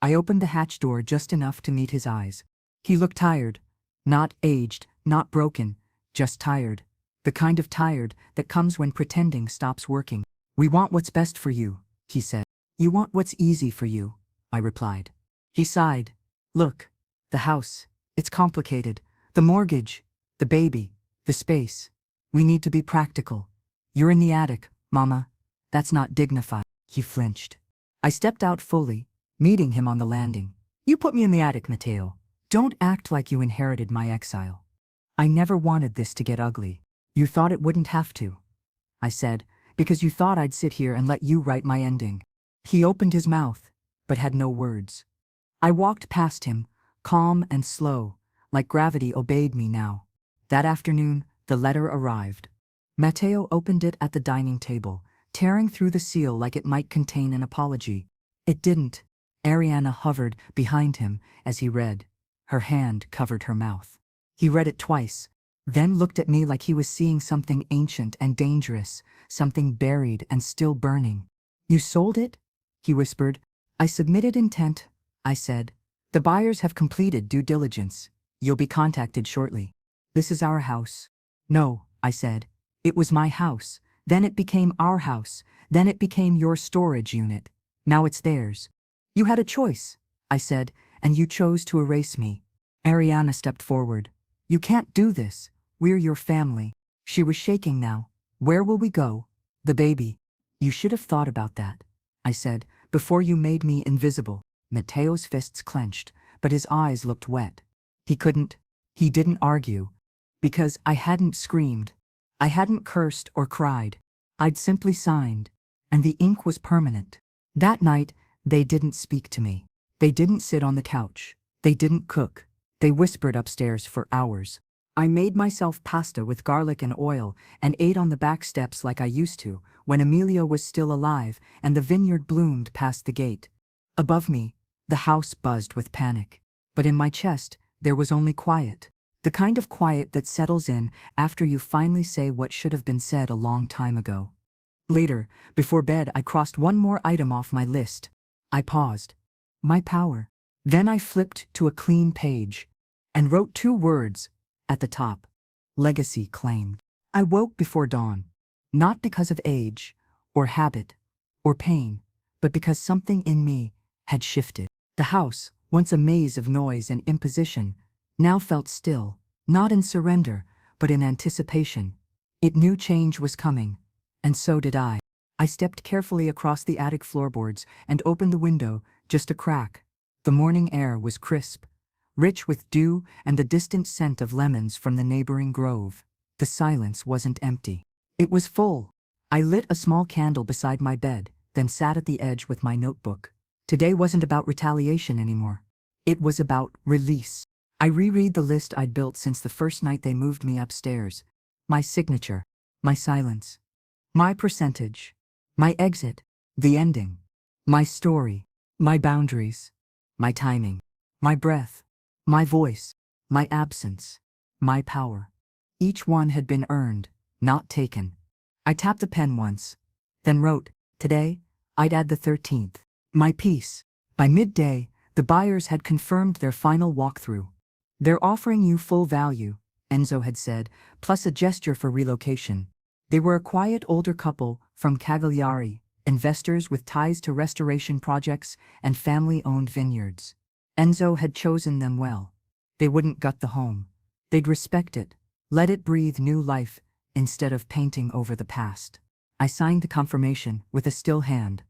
I opened the hatch door just enough to meet his eyes. He looked tired. Not aged, not broken, just tired. The kind of tired that comes when pretending stops working. "We want what's best for you," he said. "You want what's easy for you," I replied. He sighed. "Look, the house, it's complicated. The mortgage, the baby, the space. We need to be practical. You're in the attic, Mama. That's not dignified." He flinched. I stepped out fully, meeting him on the landing. "You put me in the attic, Matteo. Don't act like you inherited my exile. I never wanted this to get ugly. You thought it wouldn't have to, I said, because you thought I'd sit here and let you write my ending. He opened his mouth, but had no words. I walked past him, calm and slow, like gravity obeyed me now. That afternoon, the letter arrived. Matteo opened it at the dining table, tearing through the seal like it might contain an apology. It didn't. Ariana hovered behind him as he read. Her hand covered her mouth. He read it twice, then looked at me like he was seeing something ancient and dangerous, something buried and still burning. You sold it? He whispered. I submitted intent, I said. The buyers have completed due diligence. You'll be contacted shortly. This is our house. No, I said. It was my house. Then it became our house. Then it became your storage unit. Now it's theirs. You had a choice, I said, and you chose to erase me. Ariana stepped forward. You can't do this. We're your family. She was shaking now. Where will we go? The baby. You should have thought about that, I said, before you made me invisible. Matteo's fists clenched, but his eyes looked wet. He didn't argue. Because I hadn't screamed. I hadn't cursed or cried. I'd simply signed. And the ink was permanent. That night, they didn't speak to me. They didn't sit on the couch. They didn't cook. They whispered upstairs for hours. I made myself pasta with garlic and oil and ate on the back steps like I used to when Emilio was still alive and the vineyard bloomed past the gate. Above me, the house buzzed with panic. But in my chest, there was only quiet. The kind of quiet that settles in after you finally say what should have been said a long time ago. Later, before bed, I crossed one more item off my list. I paused. My power. Then I flipped to a clean page and wrote 2 words at the top. Legacy claimed. I woke before dawn, not because of age or habit or pain, but because something in me had shifted. The house, once a maze of noise and imposition, now felt still, not in surrender, but in anticipation. It knew change was coming, and so did I. I stepped carefully across the attic floorboards and opened the window, just a crack. The morning air was crisp, rich with dew and the distant scent of lemons from the neighboring grove. The silence wasn't empty. It was full. I lit a small candle beside my bed, then sat at the edge with my notebook. Today wasn't about retaliation anymore. It was about release. I reread the list I'd built since the first night they moved me upstairs. My signature, my silence, my percentage, my exit, the ending, my story, my boundaries, my timing, my breath, my voice, my absence, my power. Each one had been earned, not taken. I tapped the pen once, then wrote, today, I'd add the 13th. My piece. By midday, the buyers had confirmed their final walkthrough. They're offering you full value, Enzo had said, plus a gesture for relocation. They were a quiet older couple from Cagliari, investors with ties to restoration projects and family-owned vineyards. Enzo had chosen them well. They wouldn't gut the home. They'd respect it, let it breathe new life instead of painting over the past. I signed the confirmation with a still hand.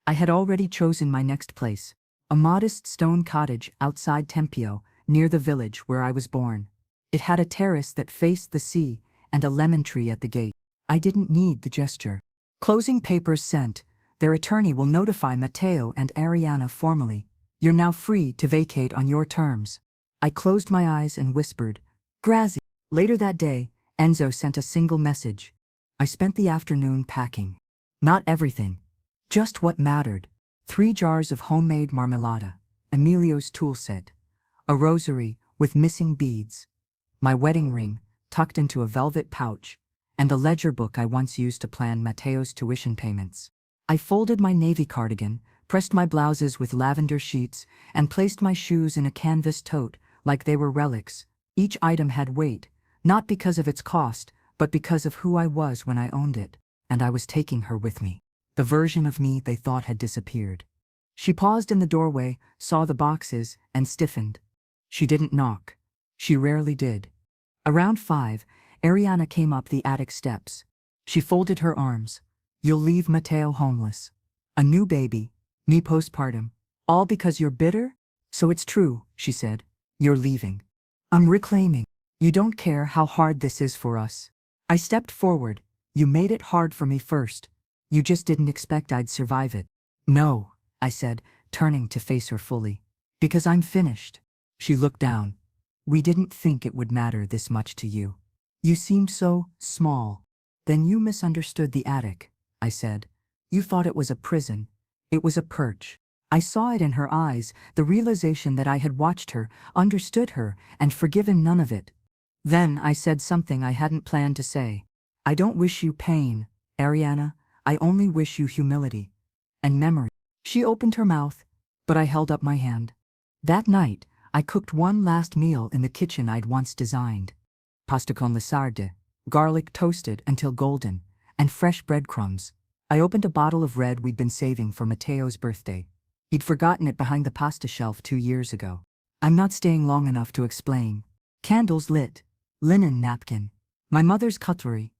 I had already chosen my next place, a modest stone cottage outside Tempio, near the village where I was born. It had a terrace that faced the sea and a lemon tree at the gate. I didn't need the gesture. Closing papers sent. Their attorney will notify Matteo and Ariana formally. You're now free to vacate on your terms. I closed my eyes and whispered, Grazie. Later that day, Enzo sent a single message. I spent the afternoon packing. Not everything. Just what mattered. 3 jars of homemade marmelada, Emilio's tool set, a rosary with missing beads, my wedding ring tucked into a velvet pouch, and the ledger book I once used to plan Matteo's tuition payments. I folded my navy cardigan, pressed my blouses with lavender sheets, and placed my shoes in a canvas tote like they were relics. Each item had weight, not because of its cost, but because of who I was when I owned it, and I was taking her with me. The version of me they thought had disappeared. She paused in the doorway, saw the boxes, and stiffened. She didn't knock. She rarely did. Around 5, Ariana came up the attic steps. She folded her arms. You'll leave Matteo homeless. A new baby, me postpartum. All because you're bitter? So it's true, she said. You're leaving. I'm reclaiming. You don't care how hard this is for us. I stepped forward. You made it hard for me first. You just didn't expect I'd survive it. No, I said, turning to face her fully. Because I'm finished. She looked down. We didn't think it would matter this much to you. You seemed so small. Then you misunderstood the attic, I said. You thought it was a prison. It was a perch. I saw it in her eyes, the realization that I had watched her, understood her, and forgiven none of it. Then I said something I hadn't planned to say. I don't wish you pain, Ariana. I only wish you humility. And memory. She opened her mouth, but I held up my hand. That night, I cooked one last meal in the kitchen I'd once designed. Pasta con le sarde, garlic toasted until golden, and fresh breadcrumbs. I opened a bottle of red we'd been saving for Matteo's birthday. He'd forgotten it behind the pasta shelf 2 years ago. I'm not staying long enough to explain. Candles lit, linen napkin, my mother's cutlery.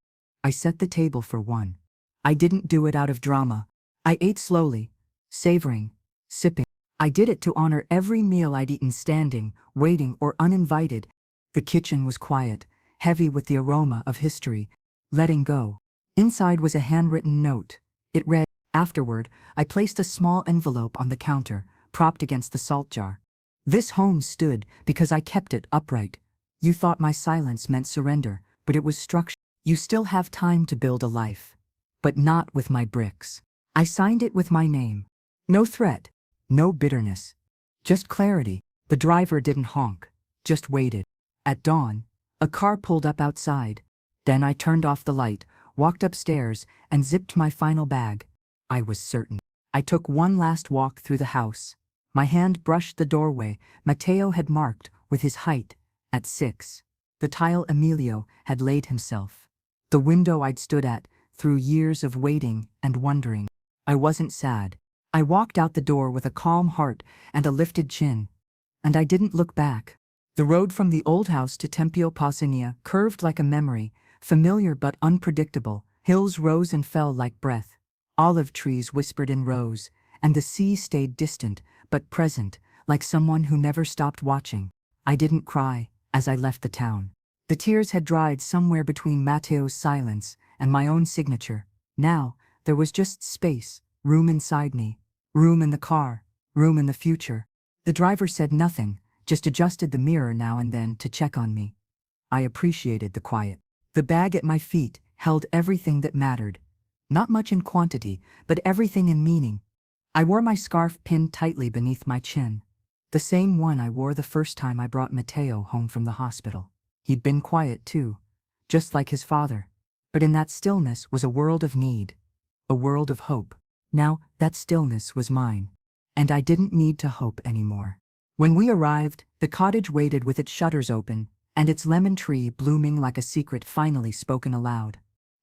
I set the table for one. I didn't do it out of drama. I ate slowly, savoring, sipping. I did it to honor every meal I'd eaten standing, waiting, or uninvited. The kitchen was quiet, heavy with the aroma of history, letting go. Inside was a handwritten note. It read, afterward, I placed a small envelope on the counter, propped against the salt jar. This home stood because I kept it upright. You thought my silence meant surrender, but it was structure. You still have time to build a life. But not with my bricks. I signed it with my name. No threat, no bitterness. Just clarity. The driver didn't honk, just waited. At dawn, a car pulled up outside. Then I turned off the light, walked upstairs, and zipped my final bag. I was certain. I took one last walk through the house. My hand brushed the doorway Matteo had marked with his height at 6. The tile Emilio had laid himself. The window I'd stood at through years of waiting and wondering. I wasn't sad. I walked out the door with a calm heart and a lifted chin. And I didn't look back. The road from the old house to Tempio Pausania curved like a memory, familiar but unpredictable. Hills rose and fell like breath. Olive trees whispered in rows, and the sea stayed distant but present, like someone who never stopped watching. I didn't cry as I left the town. The tears had dried somewhere between Matteo's silence and my own signature. Now, there was just space, room inside me, room in the car, room in the future. The driver said nothing, just adjusted the mirror now and then to check on me. I appreciated the quiet. The bag at my feet held everything that mattered. Not much in quantity, but everything in meaning. I wore my scarf pinned tightly beneath my chin. The same one I wore the first time I brought Matteo home from the hospital. He'd been quiet too, just like his father. But in that stillness was a world of need, a world of hope. Now, that stillness was mine, and I didn't need to hope anymore. When we arrived, the cottage waited with its shutters open, and its lemon tree blooming like a secret finally spoken aloud.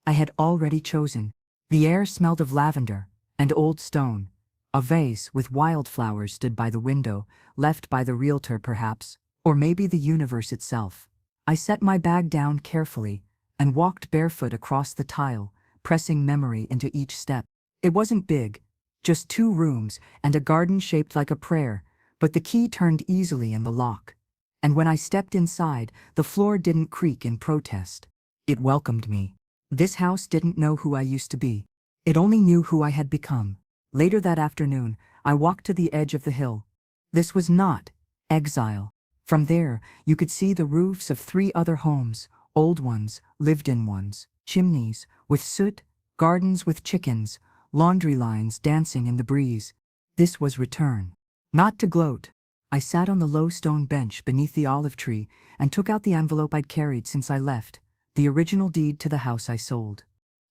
I had already chosen. The air smelled of lavender and old stone. A vase with wildflowers stood by the window, left by the realtor perhaps, or maybe the universe itself. I set my bag down carefully and walked barefoot across the tile, pressing memory into each step. It wasn't big, just 2 rooms and a garden shaped like a prayer, but the key turned easily in the lock. And when I stepped inside, the floor didn't creak in protest. It welcomed me. This house didn't know who I used to be. It only knew who I had become. Later that afternoon, I walked to the edge of the hill. This was not exile. From there, you could see the roofs of 3 other homes, old ones, lived-in ones, chimneys with soot, gardens with chickens, laundry lines dancing in the breeze. This was return. Not to gloat. I sat on the low stone bench beneath the olive tree and took out the envelope I'd carried since I left, the original deed to the house I sold.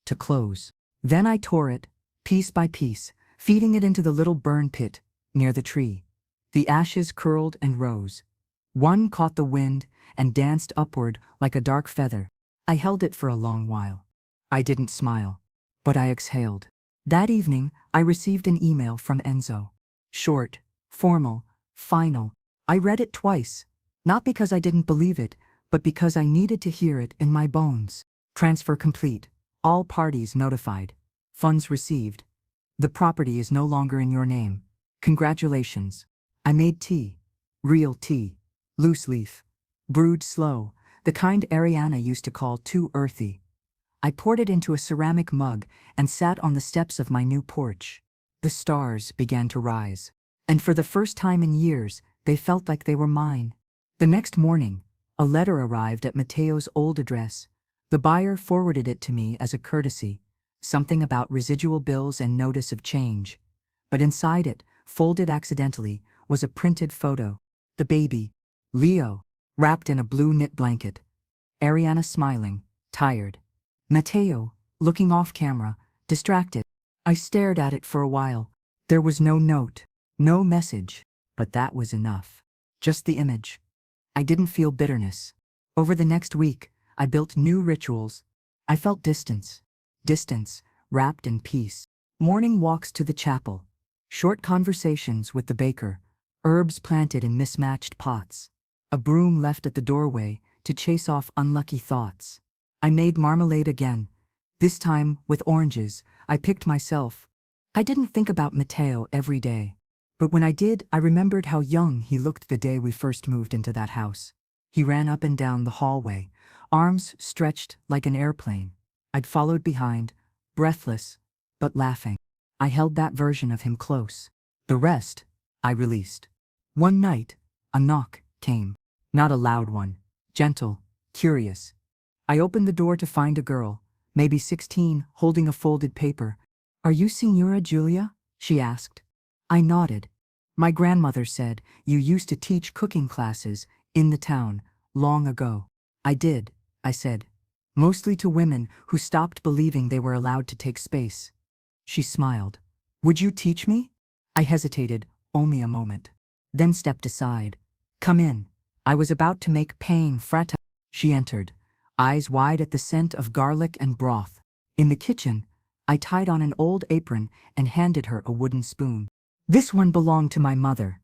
To close. Then I tore it, piece by piece, feeding it into the little burn pit near the tree. The ashes curled and rose. One caught the wind and danced upward like a dark feather. I held it for a long while. I didn't smile, but I exhaled. That evening, I received an email from Enzo. Short, formal, final. I read it twice, not because I didn't believe it, but because I needed to hear it in my bones. Transfer complete. All parties notified. Funds received. The property is no longer in your name. Congratulations. I made tea. Real tea. Loose leaf. Brewed slow, the kind Ariana used to call too earthy. I poured it into a ceramic mug and sat on the steps of my new porch. The stars began to rise. And for the first time in years, they felt like they were mine. The next morning, a letter arrived at Mateo's old address. The buyer forwarded it to me as a courtesy, something about residual bills and notice of change. But inside it, folded accidentally, was a printed photo. The baby, Leo, wrapped in a blue knit blanket. Ariana smiling, tired. Mateo, looking off camera, distracted. I stared at it for a while. There was no note, no message, but that was enough. Just the image. I didn't feel bitterness. Over the next week, I built new rituals. I felt distance. Distance, wrapped in peace. Morning walks to the chapel. Short conversations with the baker. Herbs planted in mismatched pots. A broom left at the doorway to chase off unlucky thoughts. I made marmalade again. This time, with oranges, I picked myself. I didn't think about Mateo every day. But when I did, I remembered how young he looked the day we first moved into that house. He ran up and down the hallway, arms stretched like an airplane. I'd followed behind, breathless, but laughing. I held that version of him close. The rest, I released. One night, a knock came. Not a loud one, gentle, curious. I opened the door to find a girl, maybe 16, holding a folded paper. "Are you Signora Julia?" she asked. I nodded. "My grandmother said you used to teach cooking classes in the town long ago." "I did," I said. "Mostly to women who stopped believing they were allowed to take space." She smiled. "Would you teach me?" I hesitated, only a moment. Then stepped aside. "Come in." I was about to make pain frata. She entered, eyes wide at the scent of garlic and broth. In the kitchen, I tied on an old apron and handed her a wooden spoon. "This one belonged to my mother,"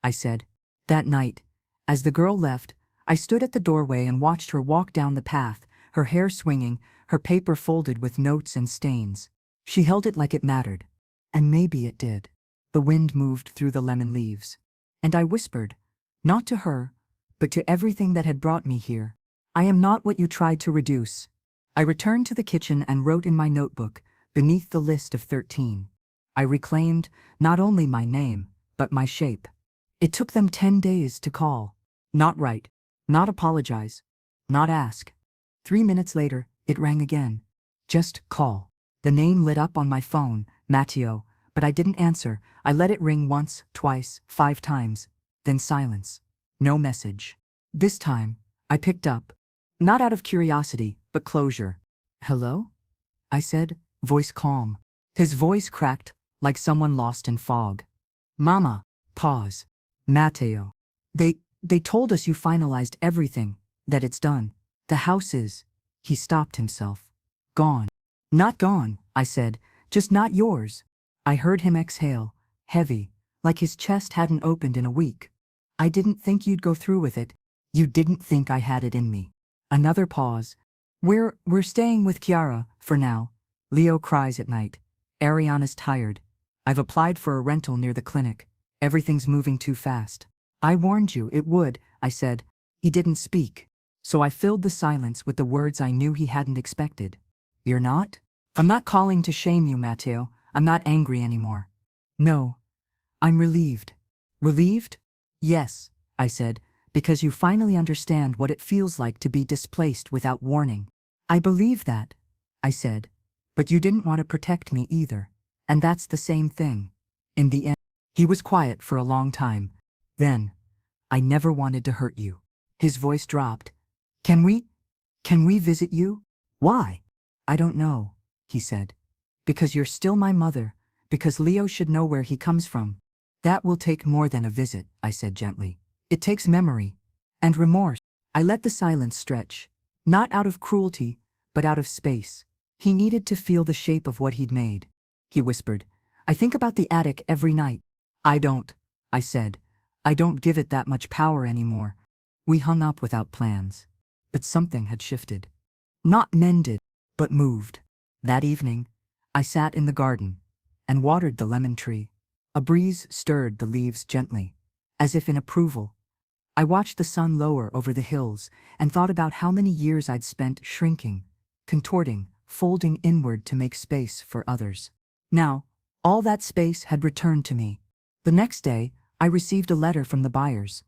I said. That night, as the girl left, I stood at the doorway and watched her walk down the path, her hair swinging, her paper folded with notes and stains. She held it like it mattered. And maybe it did. The wind moved through the lemon leaves. And I whispered, not to her, but to everything that had brought me here, "I am not what you tried to reduce." I returned to the kitchen and wrote in my notebook, beneath the list of 13. I reclaimed not only my name, but my shape. It took them 10 days to call. Not write, not apologize, not ask. 3 minutes later, it rang again. Just call. The name lit up on my phone, Mateo, but I didn't answer. I let it ring once, twice, 5 times. Then silence. No message. This time, I picked up. Not out of curiosity, but closure. "Hello?" I said, voice calm. His voice cracked, like someone lost in fog. "Mama." Pause. "Mateo. They told us you finalized everything, that it's done. The house is." He stopped himself. "Gone." "Not gone," I said, "just not yours." I heard him exhale, heavy, like his chest hadn't opened in a week. "I didn't think you'd go through with it. You didn't think I had it in me." Another pause. We're staying with Chiara, for now. Leo cries at night. Ariana's tired. I've applied for a rental near the clinic. Everything's moving too fast. "I warned you it would," I said. He didn't speak. So I filled the silence with the words I knew he hadn't expected. "You're not?" "I'm not calling to shame you, Mateo. I'm not angry anymore." "No. I'm relieved." "Relieved?" "Yes," I said, "because you finally understand what it feels like to be displaced without warning." "I believe that," I said, "but you didn't want to protect me either. And that's the same thing." In the end, he was quiet for a long time. Then, "I never wanted to hurt you." His voice dropped. Can we visit you?" "Why?" "I don't know," he said. "Because you're still my mother, because Leo should know where he comes from." "That will take more than a visit," I said gently. "It takes memory. And remorse." I let the silence stretch. Not out of cruelty, but out of space. He needed to feel the shape of what he'd made. He whispered, "I think about the attic every night." "I don't," I said. "I don't give it that much power anymore." We hung up without plans. But something had shifted. Not mended, but moved. That evening, I sat in the garden and watered the lemon tree. A breeze stirred the leaves gently, as if in approval. I watched the sun lower over the hills and thought about how many years I'd spent shrinking, contorting, folding inward to make space for others. Now, all that space had returned to me. The next day, I received a letter from the buyers,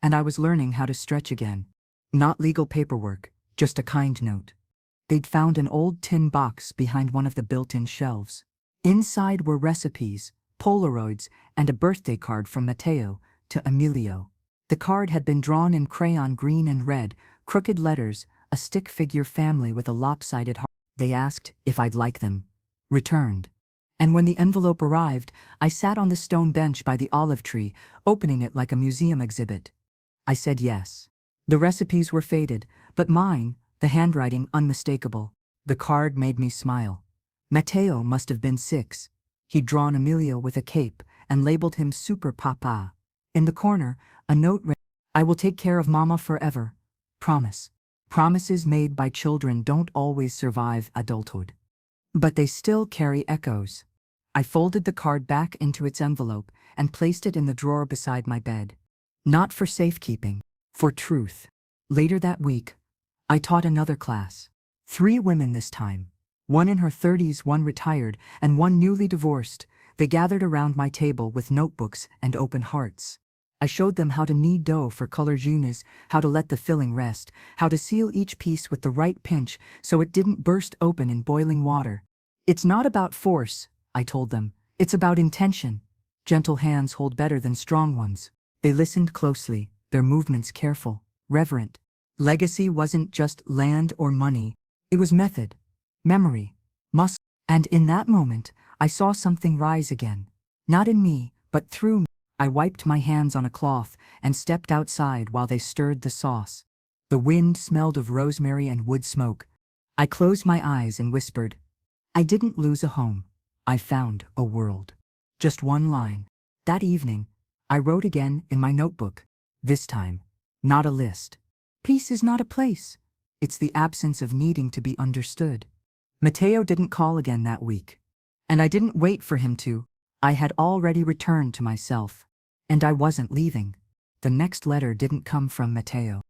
and I was learning how to stretch again. Not legal paperwork, just a kind note. They'd found an old tin box behind one of the built-in shelves. Inside were recipes, Polaroids, and a birthday card from Matteo to Emilio. The card had been drawn in crayon green and red, crooked letters, a stick figure family with a lopsided heart. They asked if I'd like them. Returned. And when the envelope arrived, I sat on the stone bench by the olive tree, opening it like a museum exhibit. I said yes. The recipes were faded, but mine, the handwriting unmistakable. The card made me smile. Matteo must have been 6. He'd drawn Emilio with a cape and labeled him Super Papa. In the corner, a note read, "I will take care of Mama forever. Promise." Promises made by children don't always survive adulthood. But they still carry echoes. I folded the card back into its envelope and placed it in the drawer beside my bed. Not for safekeeping, for truth. Later that week, I taught another class. 3 women this time. One in her 30s, one retired, and one newly divorced. They gathered around my table with notebooks and open hearts. I showed them how to knead dough for collagenes, how to let the filling rest, how to seal each piece with the right pinch so it didn't burst open in boiling water. It's not about force, I told them. It's about intention. Gentle hands hold better than strong ones. They listened closely, their movements careful, reverent. Legacy wasn't just land or money. It was method, memory, muscle. And in that moment, I saw something rise again. Not in me, but through me. I wiped my hands on a cloth and stepped outside while they stirred the sauce. The wind smelled of rosemary and wood smoke. I closed my eyes and whispered, "I didn't lose a home. I found a world." Just one line. That evening, I wrote again in my notebook. This time, not a list. Peace is not a place. It's the absence of needing to be understood. Matteo didn't call again that week. And I didn't wait for him to. I had already returned to myself. And I wasn't leaving. The next letter didn't come from Matteo.